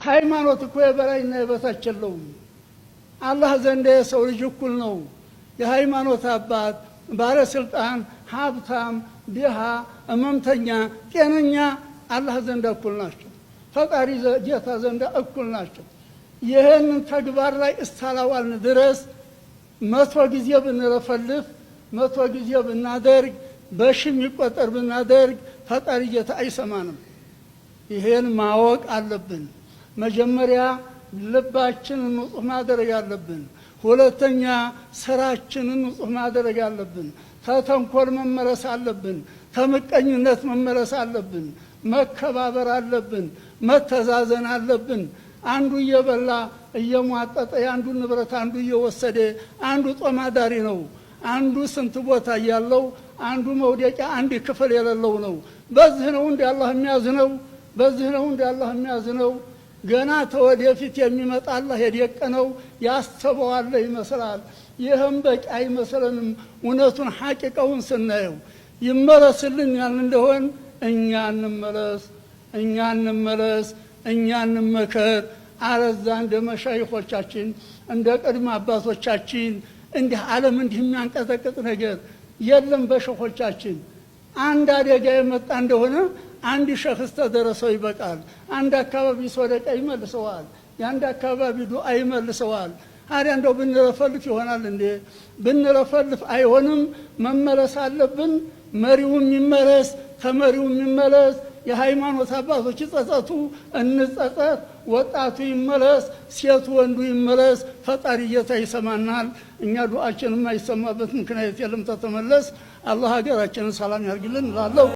ሃይማኖት እኮ የበላይና የበታች የለውም። አላህ ዘንድ የሰው ልጅ እኩል ነው። የሃይማኖት አባት፣ ባለስልጣን፣ ሀብታም፣ ድሃ፣ እመምተኛ፣ ጤነኛ አላህ ዘንድ እኩል ናቸው። ፈጣሪ ጌታ ዘንድ እኩል ናቸው። ይህንን ተግባር ላይ እስካላዋልን ድረስ 100 ጊዜ ብንለፈልፍ 100 ጊዜ ብናደርግ በሺ የሚቆጠር ብናደርግ ፈጣሪ ጌታ አይሰማንም። ይሄን ማወቅ አለብን። መጀመሪያ ልባችንን ንጹህ ማድረግ አለብን። ሁለተኛ ስራችንን ንጹህ ማድረግ አለብን። ተተንኮል መመለስ አለብን። ተምቀኝነት መመለስ አለብን። መከባበር አለብን። መተዛዘን አለብን። አንዱ እየበላ እየሟጠጠ አንዱ ንብረት አንዱ እየወሰደ አንዱ ጦማዳሪ ነው። አንዱ ስንት ቦታ ያለው አንዱ መውደቂያ አንድ ክፍል የሌለው ነው። በዚህ ነው እንደ አላህ የሚያዝነው። በዚህ ነው እንደ አላህ የሚያዝነው። ገና ተወደፊት የሚመጣ አላህ የደቀነው ያስተበዋል ይመስላል። ይህም በቂ አይመስለንም። እውነቱን ሐቂቃውን ስናየው ይመለስልን ያልን እንደሆን እኛ እንመለስ፣ እኛ እንመከር። አለዛ እንደ መሻይኾቻችን እንደ ቅድመ አባቶቻችን እንዲህ ዓለም እንዲህ የሚያንቀጠቅጥ ነገር የለም። በሸኾቻችን አንድ አደጋ የመጣ እንደሆነ አንድ ሸኽስ ተደረሰው ይበቃል። አንድ አካባቢ ሶደቃ ይመልሰዋል። የአንድ አካባቢ ዱዓ ይመልሰዋል። አዲያ እንደው ብንለፈልፍ ይሆናል እንዴ? ብንለፈልፍ አይሆንም። መመለስ አለብን። መሪውም ይመለስ፣ ተመሪውም ይመለስ። የሃይማኖት አባቶች ይጸጸቱ፣ እንጸጸት። ወጣቱ ይመለስ፣ ሴቱ ወንዱ ይመለስ። ፈጣሪ ጌታ ይሰማናል። እኛ ዱዓችን የማይሰማበት ምክንያት የለም። ተተመለስ። አላህ ሀገራችንን ሰላም ያርግልን እላለሁ።